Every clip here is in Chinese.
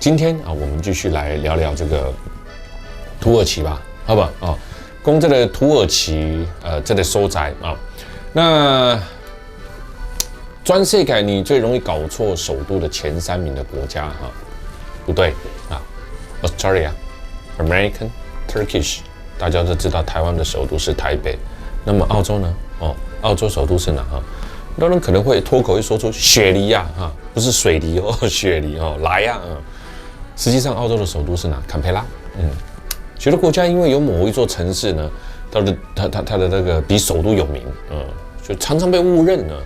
今天啊，我们继续来聊聊这个土耳其吧，好不好？哦，讲这个土耳其这个所在啊，那全世界你最容易搞错首都的前3名的国家哈，不对啊 ，Australia、American、Turkish， 大家都知道台湾的首都是台北，那么澳洲呢？哦，澳洲首都是哪？哈，很多人可能会脱口一说出雪梨呀，哈，不是水梨哦，雪梨哦，来呀，实际上，澳洲的首都是哪？坎培拉。许多国家因为有某一座城市呢，它的那个比首都有名，就常常被误认了。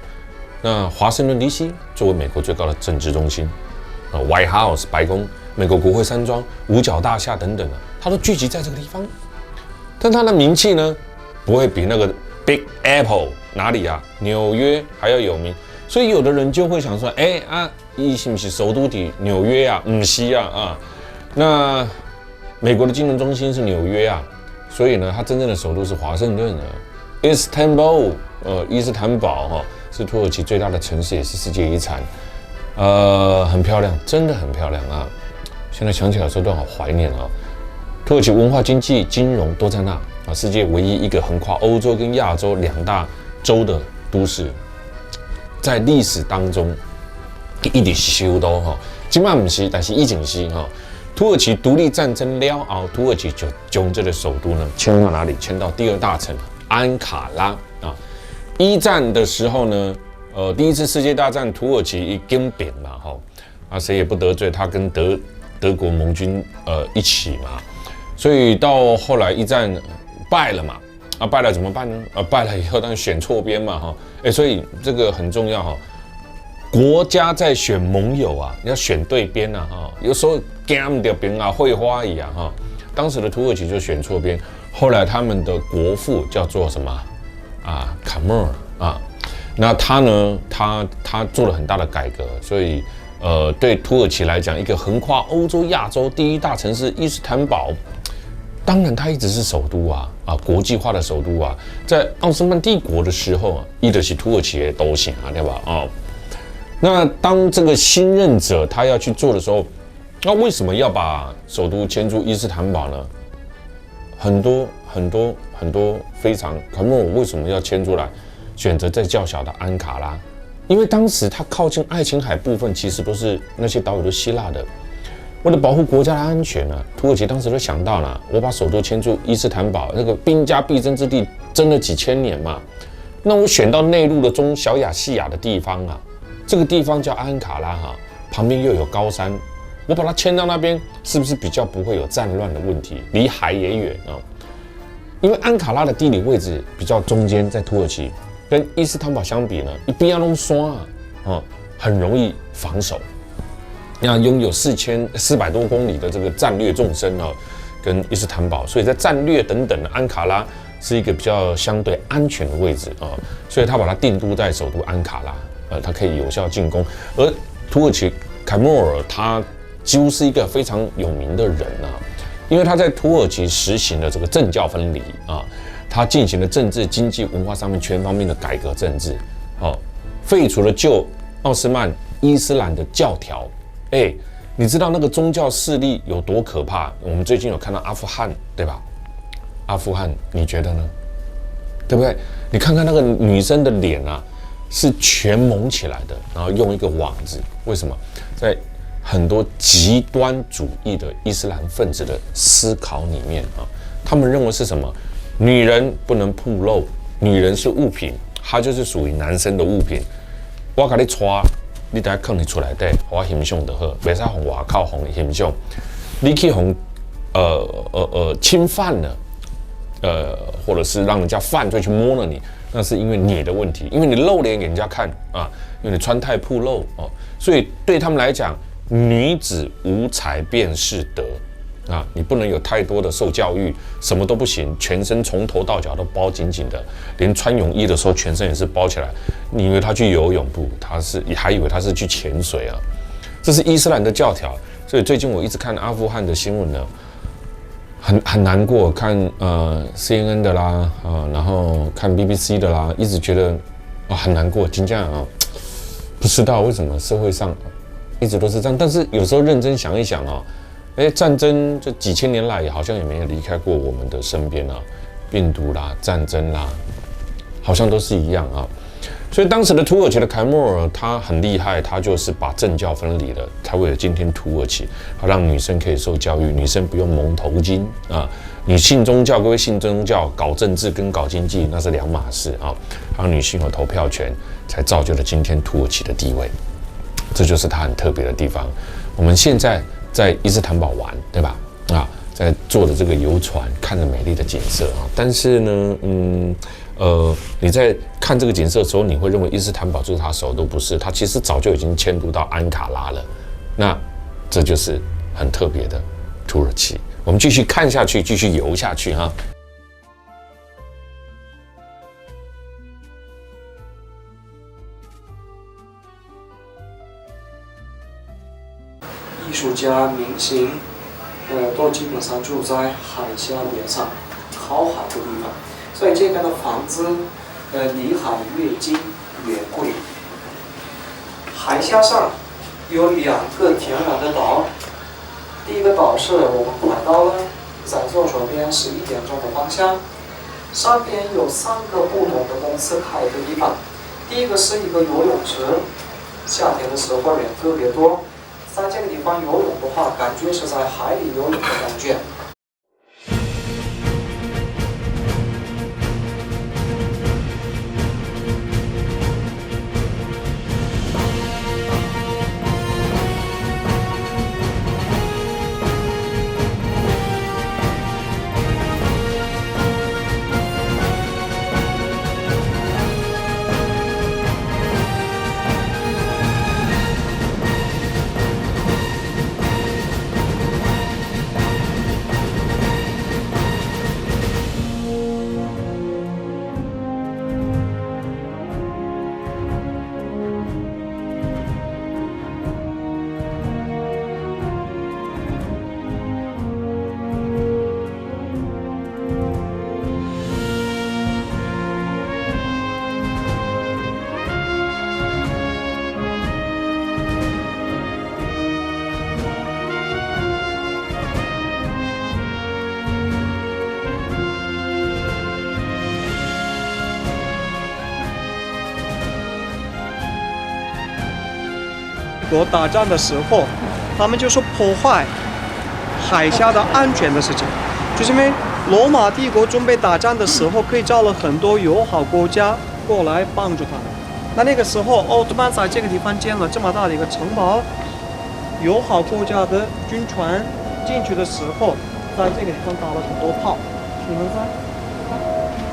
那华盛顿 DC 作为美国最高的政治中心，White House 白宫、美国国会山庄、五角大厦等等它都聚集在这个地方。但它的名气呢，不会比那个 Big Apple 哪里啊，纽约还要有名。所以有的人就会想说，是不是首都的纽约啊？不是啊。那美国的金融中心是纽约啊，所以呢，它真正的首都是华盛顿Istanbul， 伊斯坦堡哈，是土耳其最大的城市，也是世界遗产，很漂亮，真的很漂亮啊！现在想起来的时候都好怀念啊。土耳其文化、经济、金融都在那啊，世界唯一一个横跨欧洲跟亚洲2大洲的都市。在历史当中，一直是首都哈，今晚不是，但是以前是哈。土耳其独立战争了后，土耳其就将这个首都呢迁到哪里？迁到第2大城安卡拉啊。1战的时候呢，第1次世界大战，土耳其一经扁嘛哈，谁也不得罪他，跟德国盟军一起嘛，所以到后来1战败了嘛。败了怎么办呢？败了以后当然选错边嘛，哈，所以这个很重要哈。国家在选盟友啊，你要选对边啊，哈，有时候跟的边啊，会花一样哈。当时的土耳其就选错边，后来他们的国父叫做什么啊？卡莫尔啊，那他呢，他做了很大的改革，所以对土耳其来讲，一个横跨欧洲、亚洲第1大城市伊斯坦堡。当然，它一直是首都啊，国际化的首都啊。在奥斯曼帝国的时候啊，一直是土耳其的都行啊，对吧？那当这个新任者他要去做的时候，那为什么要把首都迁出伊斯坦堡呢？很多非常，可问我为什么要迁出来，选择在较小的安卡拉？因为当时它靠近爱琴海部分，其实都是那些岛屿都希腊的。为了保护国家的安全呢，土耳其当时都想到了，我把首都迁出伊斯坦堡，那个兵家必争之地，争了几千年嘛。那我选到内陆的中小亚细亚的地方啊，这个地方叫安卡拉哈，旁边又有高山，我把它迁到那边，是不是比较不会有战乱的问题？离海也远啊。因为安卡拉的地理位置比较中间，在土耳其跟伊斯坦堡相比呢，一边要弄山啊，很容易防守。那拥有400多公里的这个战略纵深啊，跟伊斯坦堡，所以在战略等等的安卡拉是一个比较相对安全的位置啊，所以他把它定都在首都安卡拉，它可以有效进攻。而土耳其凯莫尔他几乎是一个非常有名的人啊，因为他在土耳其实行了这个政教分离啊，他进行了政治、经济、文化上面全方面的改革政治，废除了旧奥斯曼伊斯兰的教条。你知道那个宗教势力有多可怕？我们最近有看到阿富汗，对吧？阿富汗，你觉得呢？对不对？你看看那个女生的脸啊，是全蒙起来的，然后用一个网子。为什么？在很多极端主义的伊斯兰分子的思考里面啊，他们认为是什么？女人不能暴露，女人是物品，她就是属于男生的物品。我给你抓。你等下放你出来底，我形象就好，袂使从外口从形象。你去从侵犯了，或者是让人家犯罪去摸了你，那是因为你的问题，因为你露脸给人家看啊，因为你穿太暴露哦，所以对他们来讲，女子无才便是德啊，你不能有太多的受教育，什么都不行，全身从头到脚都包紧紧的，连穿泳衣的时候全身也是包起来。你以为他去游泳不？还以为他是去潜水啊？这是伊斯兰的教条。所以最近我一直看阿富汗的新闻呢，很难过，看CNN 的啦然后看 BBC 的啦，一直觉得很难过，真正不知道为什么社会上一直都是这样。但是有时候认真想一想啊，战争这几千年来好像也没有离开过我们的身边啊，病毒啦、战争啦，好像都是一样啊。所以当时的土耳其的凯末尔他很厉害，他就是把政教分离了，才会有今天土耳其，他让女生可以受教育，女生不用蒙头巾啊。你信宗教，各位信宗教，搞政治跟搞经济那是两码事啊。让女性有投票权，才造就了今天土耳其的地位。这就是它很特别的地方。我们现在在伊斯坦堡玩，对吧？在坐的这个游船，看着美丽的景色啊。但是呢，你在看这个景色的时候，你会认为伊斯坦堡就是它首都，不是？它其实早就已经迁都到安卡拉了。那这就是很特别的土耳其。我们继续看下去，继续游下去哈。艺术家、明星，都基本上住在海峡边上，靠海的地方，所以这边的房子，离海越近越贵。海峡上有2个天然的岛，第一个岛是我们来到了，在左手边是1点钟的方向，上边有3个不同的公司开的地方，第一个是一个游泳池，夏天的时候人特别多。在这个地方游泳的话，感觉是在海里游泳的感觉。国打仗的时候，他们就是破坏海峡的安全的事情，就是因为罗马帝国准备打仗的时候，可以招了很多友好国家过来帮助他们。那个时候，奥特曼在这个地方建了这么大的一个城堡，友好国家的军船进去的时候，在这个地方打了很多炮。你们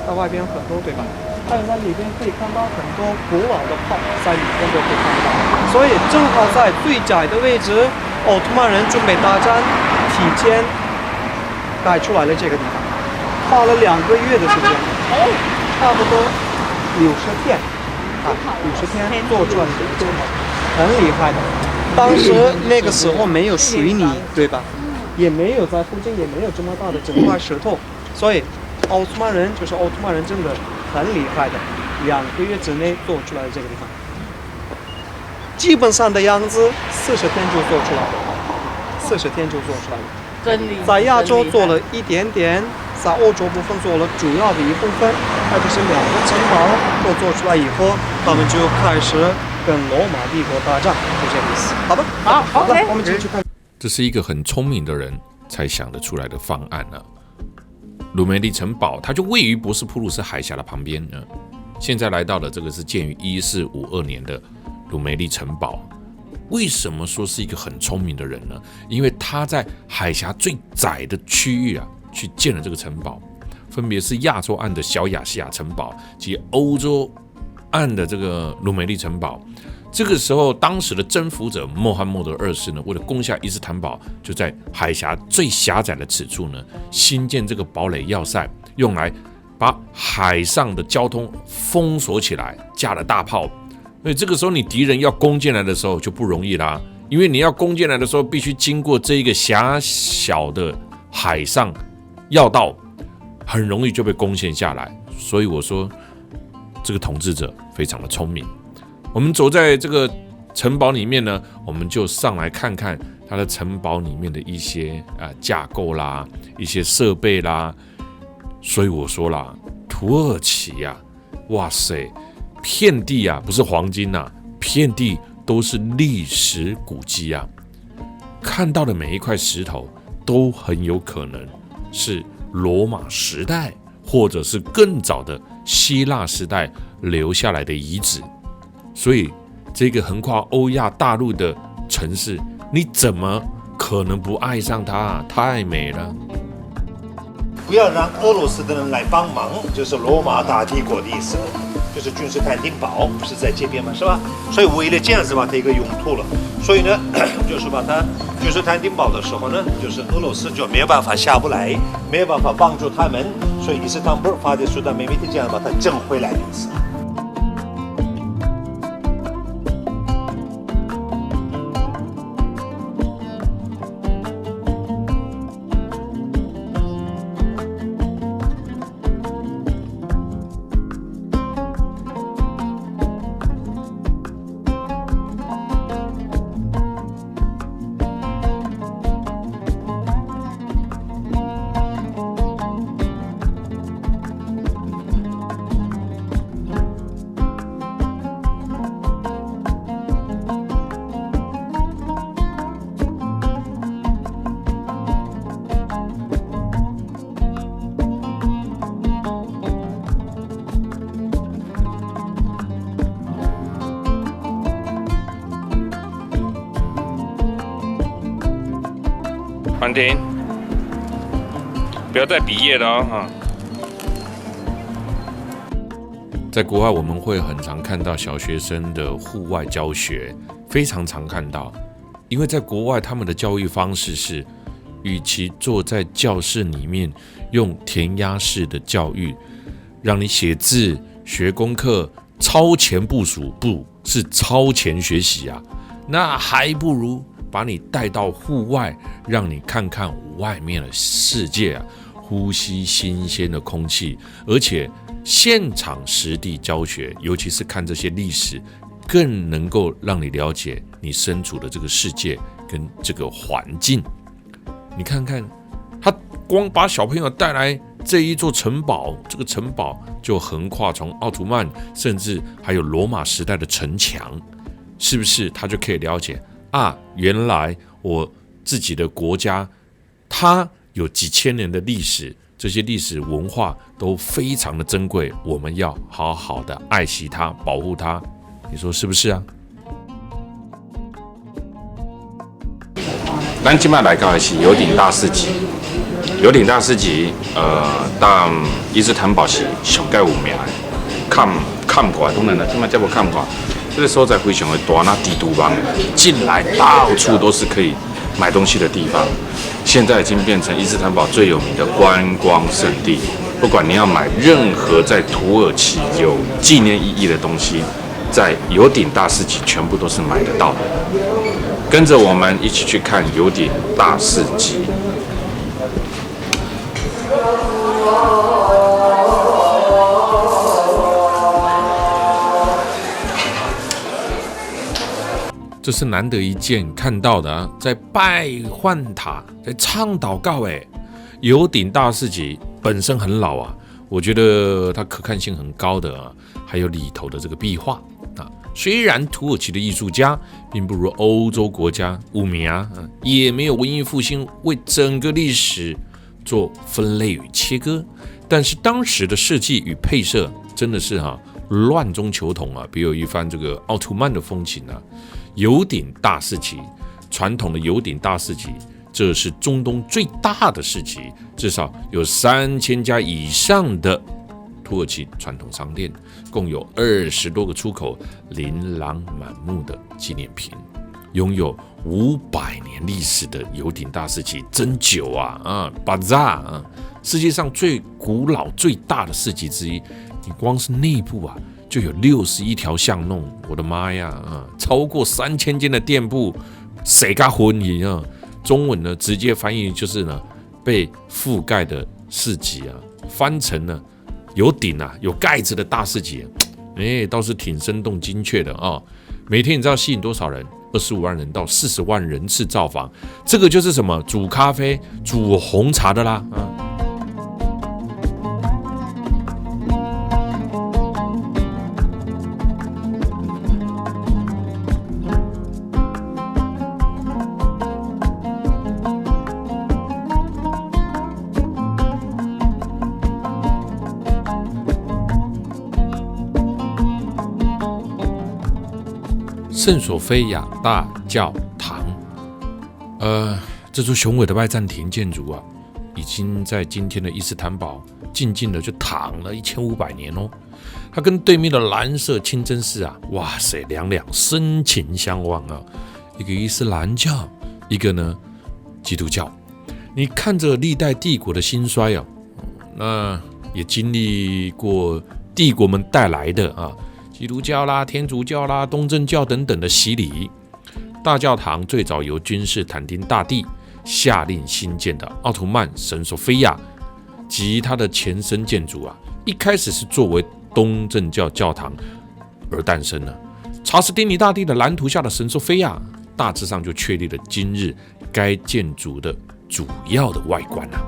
在外边很多，对吧？还有在里边可以看到很多古老的炮，在里边都可以看到。所以正好在最窄的位置，奥特曼人准备打仗，提前盖出来了这个地方，花了2个月的时间，差不多60天，50天做出来的这个城堡，很厉害的。当时那个时候没有水泥，对吧？也没有在附近也没有这么大的整块石头，所以奥特曼人真的很厉害的，2个月之内做出来的这个地方，基本上的样子40天就做出来了，40天就做出来了。真厉害！在亚洲做了一点点，在欧洲部分做了主要的一部分，那就是2个城堡都做出来以后，他们就开始跟罗马帝国打仗，就这个意思。好吧，好的，我们继续看。这是一个很聪明的人才想得出来的方案啊。鲁梅利城堡，它就位于博斯普鲁斯海峡的旁边呢。现在来到的这个是建于1452年的鲁梅利城堡。为什么说是一个很聪明的人呢？因为他在海峡最窄的区域啊，去建了这个城堡，分别是亚洲岸的小亚细亚城堡及欧洲岸的这个鲁梅利城堡。这个时候，当时的征服者穆罕默德2世呢，为了攻下伊斯坦堡，就在海峡最狭窄的此处呢，兴建这个堡垒要塞，用来把海上的交通封锁起来，架了大炮。所以这个时候，你敌人要攻进来的时候就不容易啦，因为你要攻进来的时候，必须经过这一个狭小的海上要道，很容易就被攻陷下来。所以我说，这个统治者非常的聪明。我们走在这个城堡里面呢，我们就上来看看它的城堡里面的一些架构啦，一些设备啦。所以我说啦，土耳其啊，哇塞，遍地啊不是黄金啊，遍地都是历史古迹啊。看到的每一块石头都很有可能是罗马时代，或者是更早的希腊时代留下来的遗址。所以这个横跨欧亚大陆的城市，你怎么可能不爱上它啊？太美了。不要让俄罗斯的人来帮忙，就是罗马大帝国的意思，就是君士坦丁堡不是在这边吗？是吧？所以为了这样子把它一个用途了，所以呢，就是把它君士坦丁堡的时候呢，就是俄罗斯就没有办法下不来，没有办法帮助他们，所以伊斯坦布尔发的苏丹美美的这样把它挣回来的意思。缓停，不要再比耶了啊！在国外，我们会很常看到小学生的户外教学，非常常看到，因为在国外他们的教育方式是，与其坐在教室里面用填鸭式的教育，让你写字、学功课、超前部署，不是超前学习啊，那还不如把你带到户外，让你看看外面的世界啊，呼吸新鲜的空气，而且现场实地教学，尤其是看这些历史，更能够让你了解你身处的这个世界跟这个环境。你看看，他光把小朋友带来这一座城堡，这个城堡就横跨从奥图曼，甚至还有罗马时代的城墙，是不是他就可以了解啊？原来我自己的国家，它有几千年的历史，这些历史文化都非常的珍贵，我们要好好的爱惜它，保护它。你说是不是啊？咱今麦来到的是有顶大市集，有顶大市集，但伊斯坦堡是上盖有名的，看过，当然了，今麦这无看过。这个所在非常的大，那地图网进来到处都是可以买东西的地方。现在已经变成伊斯坦堡最有名的观光胜地。不管你要买任何在土耳其有纪念意义的东西，在有顶大市集全部都是买得到的。跟着我们一起去看有顶大市集。这是难得一见看到的啊，在拜幻塔，在唱祷告。有顶大市集本身很老啊，我觉得它可看性很高的啊，还有里头的这个壁画啊。虽然土耳其的艺术家并不如欧洲国家有名啊，也没有文艺复兴为整个历史做分类与切割，但是当时的设计与配色真的是乱中求同啊，别有一番这个奥图曼的风情啊。有顶大市集，传统的有顶大市集，这是中东最大的市集，至少有3000家以上的土耳其传统商店，共有20多个出口，琳琅满目的纪念品。拥有500年历史的有顶大市集真久啊，Bazaar 啊，世界上最古老最大的市集之一。你光是内部啊，就有61条巷弄，我的妈呀超过3000间的店铺，谁敢混你啊？中文呢直接翻译就是呢被覆盖的市集啊，翻成呢有顶啊有盖子的大市集，倒是挺生动精确的啊。每天你知道吸引多少人？25万人到40万人次造访，这个就是什么？煮咖啡、煮红茶的啦啊！圣索菲亚大教堂，这座雄伟的拜占庭建筑啊，已经在今天的伊斯坦堡静静的就躺了1500年哦。它跟对面的蓝色清真寺啊，哇塞，两深情相望啊。一个伊斯兰教，一个呢基督教。你看着历代帝国的兴衰啊，那也经历过帝国们带来的啊。基督教啦、天主教啦、东正教等等的洗礼。大教堂最早由君士坦丁大帝下令兴建的奥图曼神索菲亚及它的前身建筑啊，一开始是作为东正教教堂而诞生的。查士丁尼大帝的蓝图下的神索菲亚，大致上就确立了今日该建筑的主要的外观啊。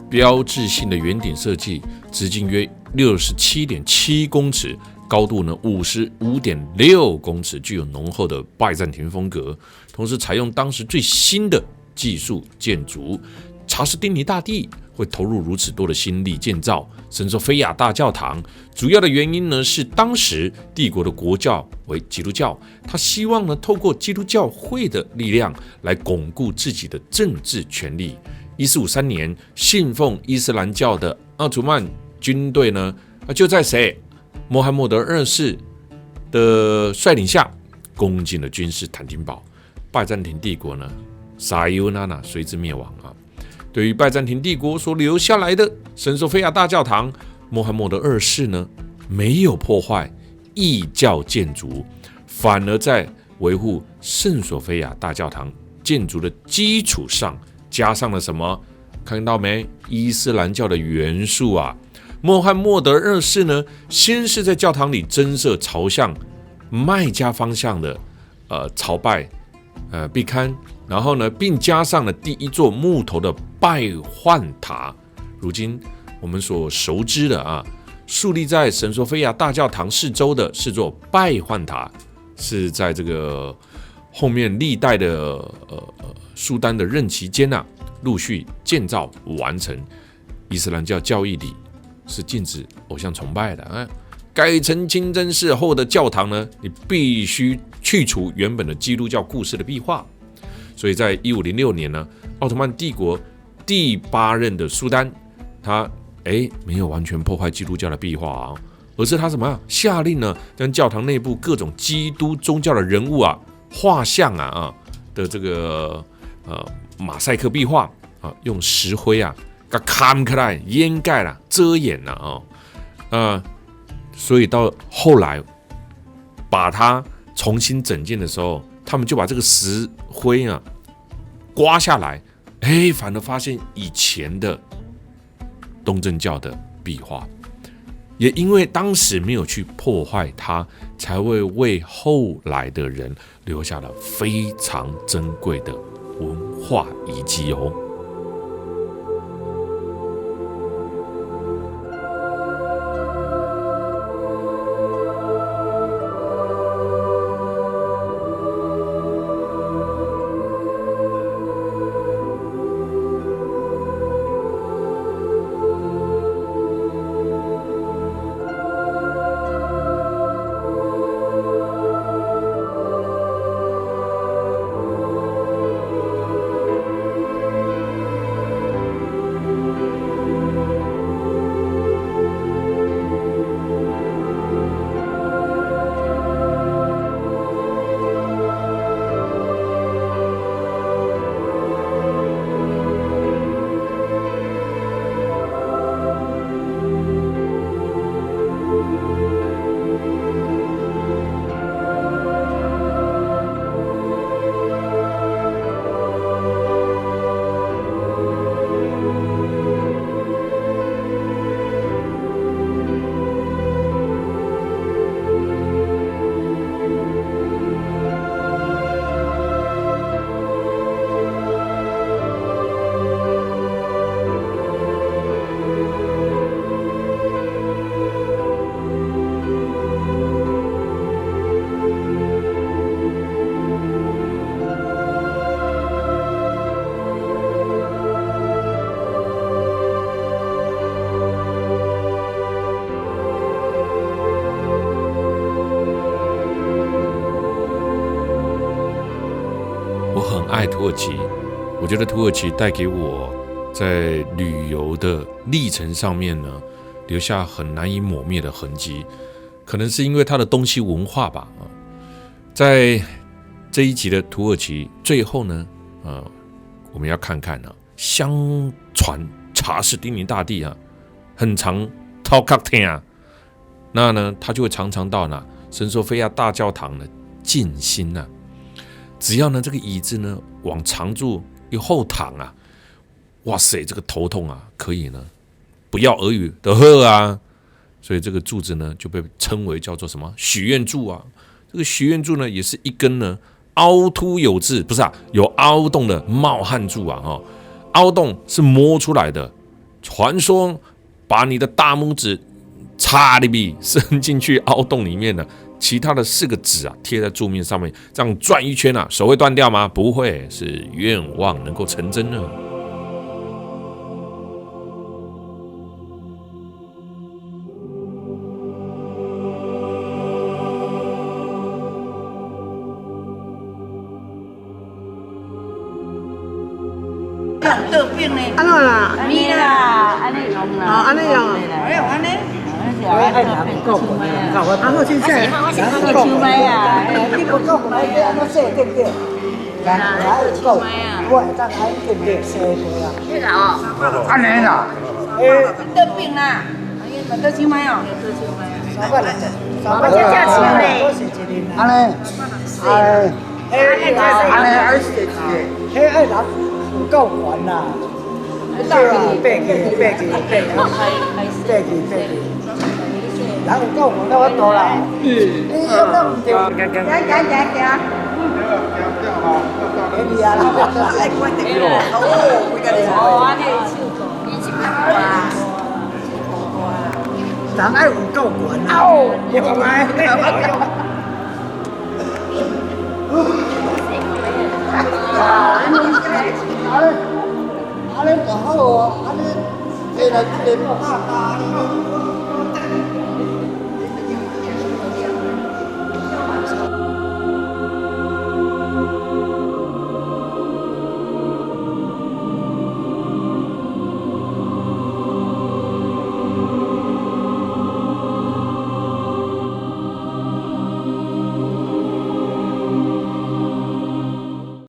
标志性的圆顶设计，直径约67.7公尺，高度呢55.6公尺，具有浓厚的拜占庭风格。同时采用当时最新的技术建筑。查士丁尼大帝会投入如此多的心力建造圣索菲亚大教堂，主要的原因呢是当时帝国的国教为基督教，他希望呢透过基督教会的力量来巩固自己的政治权力。1453年，信奉伊斯兰教的奥图曼军队呢，就在穆罕默德2世的率领下，攻进了君士坦丁堡。拜占庭帝国呢，撒尤那那随之灭亡啊。对于拜占庭帝国所留下来的圣索菲亚大教堂，穆罕默德2世呢，没有破坏异教建筑，反而在维护圣索菲亚大教堂建筑的基础上，加上了什么？看到没？伊斯兰教的元素啊！穆罕默德2世呢，先是在教堂里增设朝向麦加方向的朝拜壁龛，然后呢，并加上了第一座木头的拜幻塔。如今我们所熟知的啊，树立在圣索菲亚大教堂四周的是座拜幻塔，是在这个后面历代的苏丹的任期间啊，陆续建造完成。伊斯兰教教义里是禁止偶像崇拜的啊。改成清真寺后的教堂呢，你必须去除原本的基督教故事的壁画。所以在1506年呢，奥图曼帝国第8任的苏丹，他没有完全破坏基督教的壁画啊，而是他什么下令呢，将教堂内部各种基督宗教的人物啊、画像的这个马赛克壁画啊，用石灰啊给砍开来掩盖了、遮掩了所以到后来把它重新整建的时候，他们就把这个石灰啊刮下来，反而发现以前的东正教的壁画。也因为当时没有去破坏它，才会为后来的人留下了非常珍贵的文化遗迹哦。爱土耳其，我觉得土耳其带给我在旅游的历程上面呢，留下很难以抹灭的痕迹。可能是因为它的东西文化吧。在这一集的土耳其最后呢，我们要看看呢，相传查士丁尼大帝啊，很常掏卡天啊，那呢，他就会常常到呢圣索菲亚大教堂呢静心啊。只要呢这个椅子呢往长处一后躺啊，哇塞，这个头痛啊可以呢不药而愈的喝啊。所以这个柱子呢就被称为叫做什么许愿柱啊。这个许愿柱呢也是一根呢凹凸有致，不是啊，有凹洞的冒汗柱啊。凹洞是摸出来的，传说把你的大拇指插里边伸进去凹洞里面呢，其他的4个指啊贴在柱面上面，这样转一圈啊，手会断掉吗？不会，是愿望能够成真呢。得病呢？安怎啦？咪啦，安尼用啦。哦，安尼用。哎，安尼。爱人讲过啊，啊，好真正。我是个手麦啊，你无讲过，安怎说对不对？来，有讲，我会当安对不对？说对啊。这个哦，安尼啦。得病啦，得手麦哦，得手麦啊。我这叫手嘞。安尼，安尼爱是一个，迄爱人有够烦啦。对啊，爬去。人有够烦，我多啦。你要那唔对，行。给你啊，爱关的哟。哦，我跟你讲。哦，安尼手工，你一百块。人爱有够烦啦。哦，有来。安尼就好哦，安尼，这来这个。